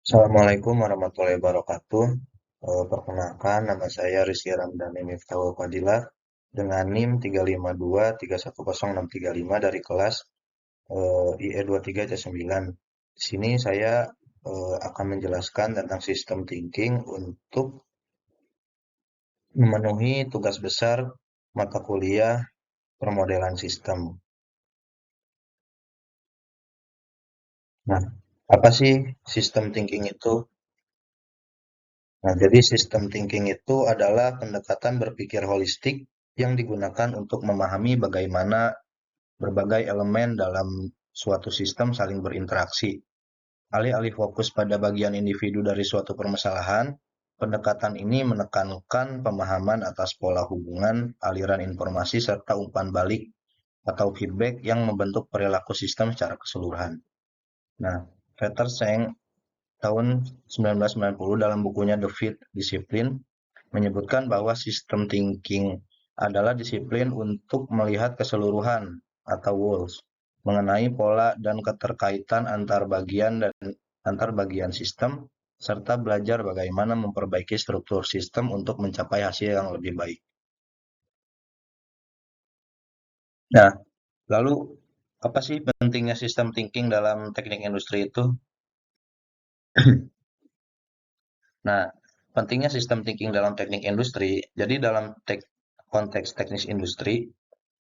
Assalamualaikum warahmatullahi wabarakatuh. Perkenalkan, nama saya Rizky Ramdhani Miftahul Fadilah dengan NIM 352310635 dari kelas IE 23C9. Di sini saya akan menjelaskan tentang sistem thinking untuk memenuhi tugas besar mata kuliah permodelan sistem. Nah, apa sih sistem thinking itu? Nah, jadi sistem thinking itu adalah pendekatan berpikir holistik yang digunakan untuk memahami bagaimana berbagai elemen dalam suatu sistem saling berinteraksi. Alih-alih fokus pada bagian individu dari suatu permasalahan, pendekatan ini menekankan pemahaman atas pola hubungan, aliran informasi, serta umpan balik atau feedback yang membentuk perilaku sistem secara keseluruhan. Nah, Peter Seng tahun 1990 dalam bukunya The Fifth Discipline menyebutkan bahwa sistem thinking adalah disiplin untuk melihat keseluruhan atau wholes mengenai pola dan keterkaitan antar bagian sistem serta belajar bagaimana memperbaiki struktur sistem untuk mencapai hasil yang lebih baik. Nah, lalu apa sih pentingnya sistem thinking dalam teknik industri itu? Nah, pentingnya sistem thinking dalam teknik industri, jadi dalam konteks teknis industri,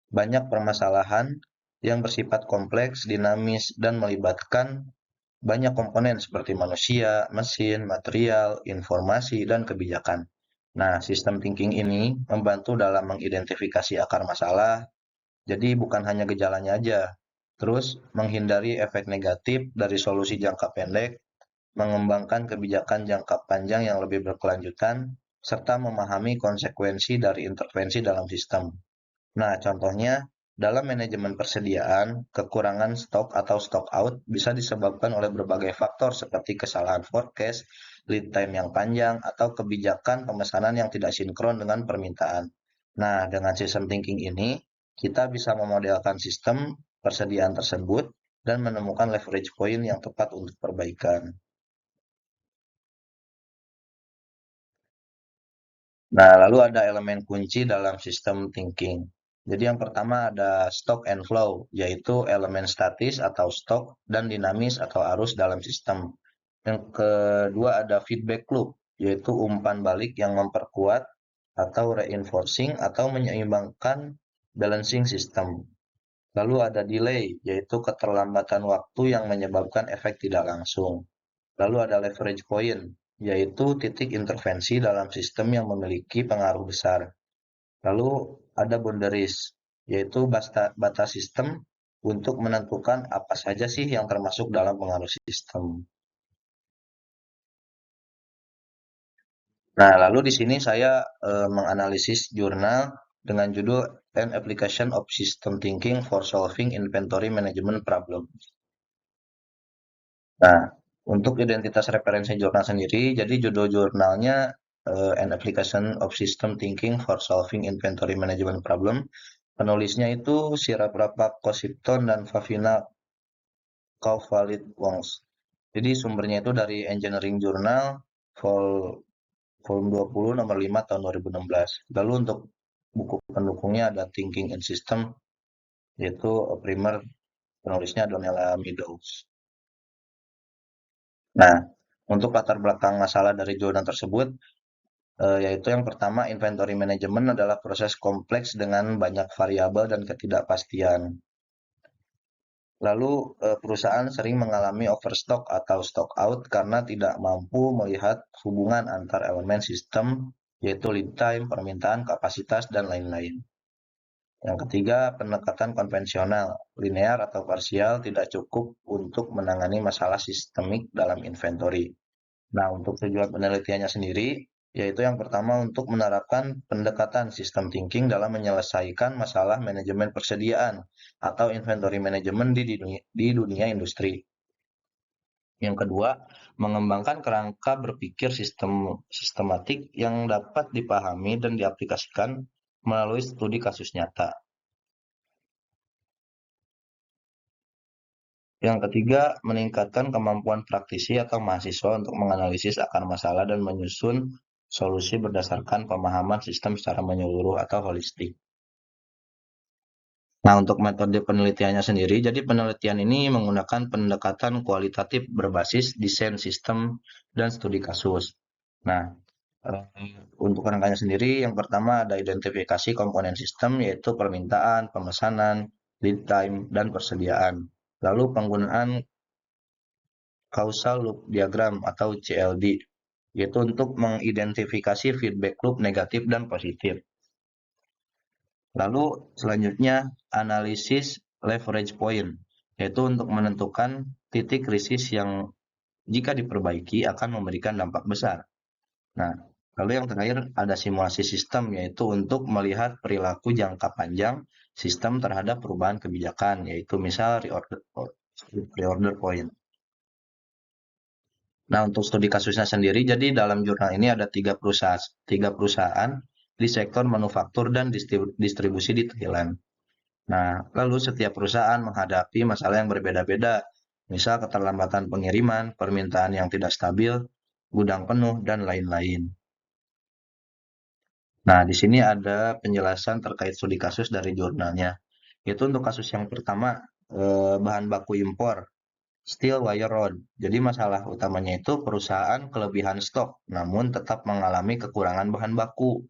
banyak permasalahan yang bersifat kompleks, dinamis, dan melibatkan banyak komponen seperti manusia, mesin, material, informasi, dan kebijakan. Nah, sistem thinking ini membantu dalam mengidentifikasi akar masalah, jadi bukan hanya gejalanya aja. Terus, menghindari efek negatif dari solusi jangka pendek, mengembangkan kebijakan jangka panjang yang lebih berkelanjutan, serta memahami konsekuensi dari intervensi dalam sistem. Nah, contohnya, dalam manajemen persediaan, kekurangan stok atau stock out bisa disebabkan oleh berbagai faktor seperti kesalahan forecast, lead time yang panjang, atau kebijakan pemesanan yang tidak sinkron dengan permintaan. Nah, dengan sistem thinking ini, kita bisa memodelkan sistem persediaan tersebut dan menemukan leverage point yang tepat untuk perbaikan. Nah, lalu ada elemen kunci dalam sistem thinking. Jadi yang pertama ada stock and flow, yaitu elemen statis atau stok dan dinamis atau arus dalam sistem. Yang kedua ada feedback loop, yaitu umpan balik yang memperkuat atau reinforcing atau menyeimbangkan balancing system. Lalu ada delay, yaitu keterlambatan waktu yang menyebabkan efek tidak langsung. Lalu ada leverage point, yaitu titik intervensi dalam sistem yang memiliki pengaruh besar. Lalu ada boundaries, yaitu batas sistem untuk menentukan apa saja sih yang termasuk dalam pengaruh sistem. Nah, lalu di sini saya menganalisis jurnal dengan judul An Application of System Thinking for Solving Inventory Management Problem. Nah, untuk identitas referensi jurnal sendiri, jadi judul jurnalnya An Application of System Thinking for Solving Inventory Management Problem. Penulisnya itu Siraprapa Kosipton dan Favina Kaufalit-Wongs. Jadi sumbernya itu dari Engineering Journal volume 20 nomor 5 tahun 2016. Lalu untuk buku pendukungnya ada Thinking in System, yaitu primer penulisnya Donella Meadows. Nah, untuk latar belakang masalah dari jurnal tersebut, yaitu yang pertama, inventory management adalah proses kompleks dengan banyak variabel dan ketidakpastian. Lalu perusahaan sering mengalami overstock atau stock out karena tidak mampu melihat hubungan antar elemen sistem, yaitu lead time, permintaan, kapasitas, dan lain-lain. Yang ketiga, pendekatan konvensional, linear atau parsial tidak cukup untuk menangani masalah sistemik dalam inventory. Nah, untuk tujuan penelitiannya sendiri, yaitu yang pertama untuk menerapkan pendekatan sistem thinking dalam menyelesaikan masalah manajemen persediaan atau inventory management di dunia industri. Yang kedua, mengembangkan kerangka berpikir sistematik yang dapat dipahami dan diaplikasikan melalui studi kasus nyata. Yang ketiga, meningkatkan kemampuan praktisi atau mahasiswa untuk menganalisis akar masalah dan menyusun solusi berdasarkan pemahaman sistem secara menyeluruh atau holistik. Nah, untuk metode penelitiannya sendiri, jadi penelitian ini menggunakan pendekatan kualitatif berbasis desain sistem dan studi kasus. Nah, untuk rangkanya sendiri, yang pertama ada identifikasi komponen sistem, yaitu permintaan, pemesanan, lead time, dan persediaan. Lalu penggunaan causal loop diagram atau CLD, yaitu untuk mengidentifikasi feedback loop negatif dan positif. Lalu selanjutnya analisis leverage point, yaitu untuk menentukan titik krisis yang jika diperbaiki akan memberikan dampak besar. Nah, lalu yang terakhir ada simulasi sistem, yaitu untuk melihat perilaku jangka panjang sistem terhadap perubahan kebijakan, yaitu misal reorder point. Nah, untuk studi kasusnya sendiri, jadi dalam jurnal ini ada tiga perusahaan di sektor manufaktur dan distribusi di Thailand. Nah, lalu setiap perusahaan menghadapi masalah yang berbeda-beda, misal keterlambatan pengiriman, permintaan yang tidak stabil, gudang penuh, dan lain-lain. Nah, di sini ada penjelasan terkait studi kasus dari jurnalnya. Itu untuk kasus yang pertama, bahan baku impor, steel wire rod. Jadi masalah utamanya itu perusahaan kelebihan stok, namun tetap mengalami kekurangan bahan baku,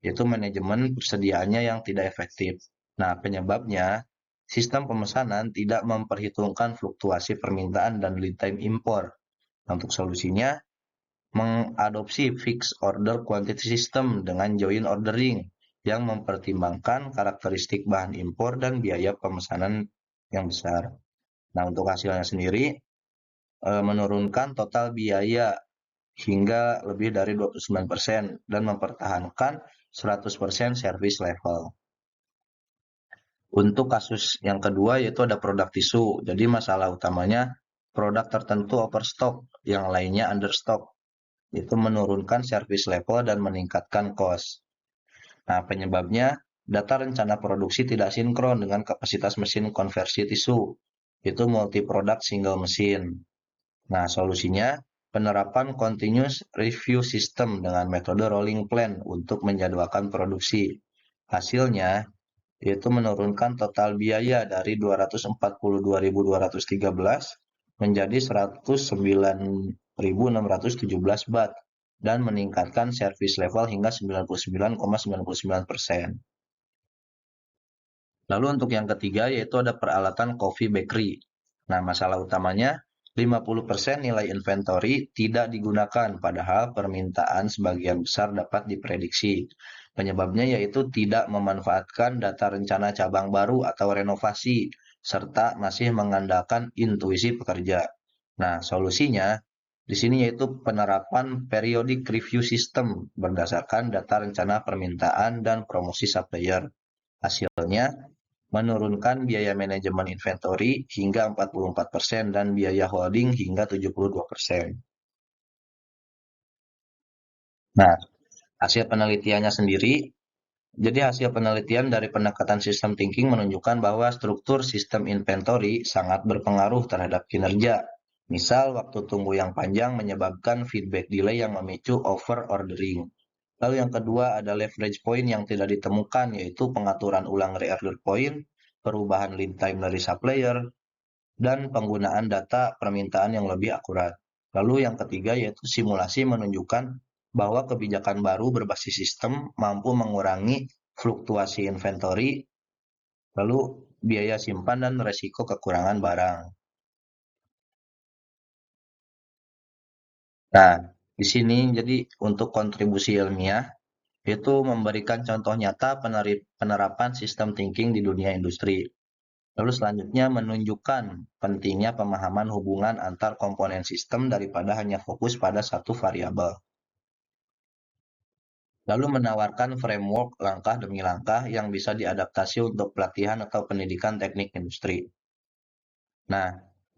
yaitu manajemen persediaannya yang tidak efektif. Nah, penyebabnya sistem pemesanan tidak memperhitungkan fluktuasi permintaan dan lead time impor. Nah, untuk solusinya, mengadopsi fixed order quantity system dengan joint ordering yang mempertimbangkan karakteristik bahan impor dan biaya pemesanan yang besar. Nah, untuk hasilnya sendiri, menurunkan total biaya hingga lebih dari 29% dan mempertahankan 100% service level. Untuk kasus yang kedua yaitu ada produk tisu. Jadi masalah utamanya produk tertentu overstock, yang lainnya understock. Itu menurunkan service level dan meningkatkan cost. Nah, penyebabnya data rencana produksi tidak sinkron dengan kapasitas mesin konversi tisu. Itu multi product single mesin. Nah, solusinya penerapan continuous review system dengan metode rolling plan untuk menjadwalkan produksi. Hasilnya yaitu menurunkan total biaya dari 242.213 menjadi 109.617 baht dan meningkatkan service level hingga 99,99%. Lalu untuk yang ketiga yaitu ada peralatan coffee bakery. Nah, masalah utamanya 50% nilai inventory tidak digunakan padahal permintaan sebagian besar dapat diprediksi. Penyebabnya yaitu tidak memanfaatkan data rencana cabang baru atau renovasi serta masih mengandalkan intuisi pekerja. Nah, solusinya di sini yaitu penerapan periodic review system berdasarkan data rencana permintaan dan promosi supplier. Hasilnya menurunkan biaya manajemen inventory hingga 44% dan biaya holding hingga 72%. Nah, hasil penelitiannya sendiri, jadi hasil penelitian dari pendekatan sistem thinking menunjukkan bahwa struktur sistem inventory sangat berpengaruh terhadap kinerja. Misal, waktu tunggu yang panjang menyebabkan feedback delay yang memicu over ordering. Lalu yang kedua ada leverage point yang tidak ditemukan, yaitu pengaturan ulang reorder point, perubahan lead time dari supplier, dan penggunaan data permintaan yang lebih akurat. Lalu yang ketiga yaitu simulasi menunjukkan bahwa kebijakan baru berbasis sistem mampu mengurangi fluktuasi inventory, lalu biaya simpan dan resiko kekurangan barang. Nah, di sini jadi untuk kontribusi ilmiah itu memberikan contoh nyata penerapan sistem thinking di dunia industri. Lalu selanjutnya menunjukkan pentingnya pemahaman hubungan antar komponen sistem daripada hanya fokus pada satu variabel. Lalu menawarkan framework langkah demi langkah yang bisa diadaptasi untuk pelatihan atau pendidikan teknik industri. Nah,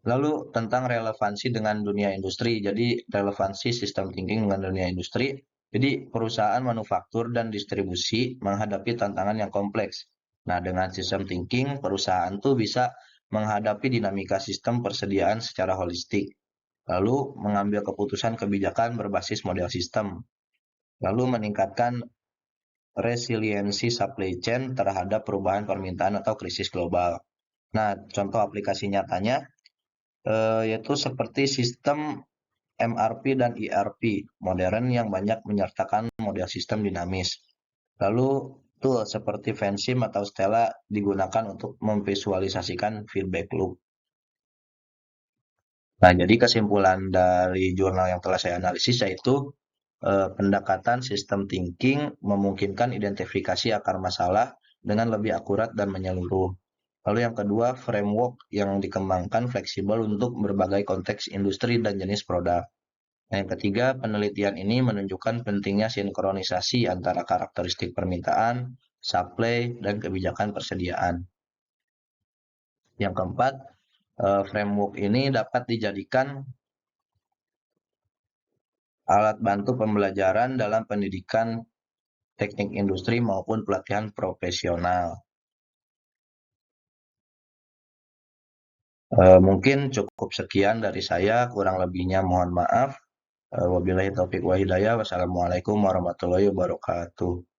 lalu tentang relevansi dengan dunia industri. Jadi relevansi sistem thinking dengan dunia industri. Jadi perusahaan manufaktur dan distribusi menghadapi tantangan yang kompleks. Nah, dengan sistem thinking perusahaan tuh bisa menghadapi dinamika sistem persediaan secara holistik, lalu mengambil keputusan kebijakan berbasis model sistem, lalu meningkatkan resiliensi supply chain terhadap perubahan permintaan atau krisis global. Nah, contoh aplikasi nyatanya yaitu seperti sistem MRP dan ERP modern yang banyak menyertakan model sistem dinamis. Lalu tool seperti Vensim atau Stella digunakan untuk memvisualisasikan feedback loop. Nah, jadi kesimpulan dari jurnal yang telah saya analisis yaitu pendekatan sistem thinking memungkinkan identifikasi akar masalah dengan lebih akurat dan menyeluruh. Lalu yang kedua, framework yang dikembangkan fleksibel untuk berbagai konteks industri dan jenis produk. Nah, yang ketiga, penelitian ini menunjukkan pentingnya sinkronisasi antara karakteristik permintaan, supply, dan kebijakan persediaan. Yang keempat, framework ini dapat dijadikan alat bantu pembelajaran dalam pendidikan teknik industri maupun pelatihan profesional. Mungkin cukup sekian dari saya, kurang lebihnya mohon maaf. Wabillahi taufiq wa hidayah. Wassalamualaikum warahmatullahi wabarakatuh.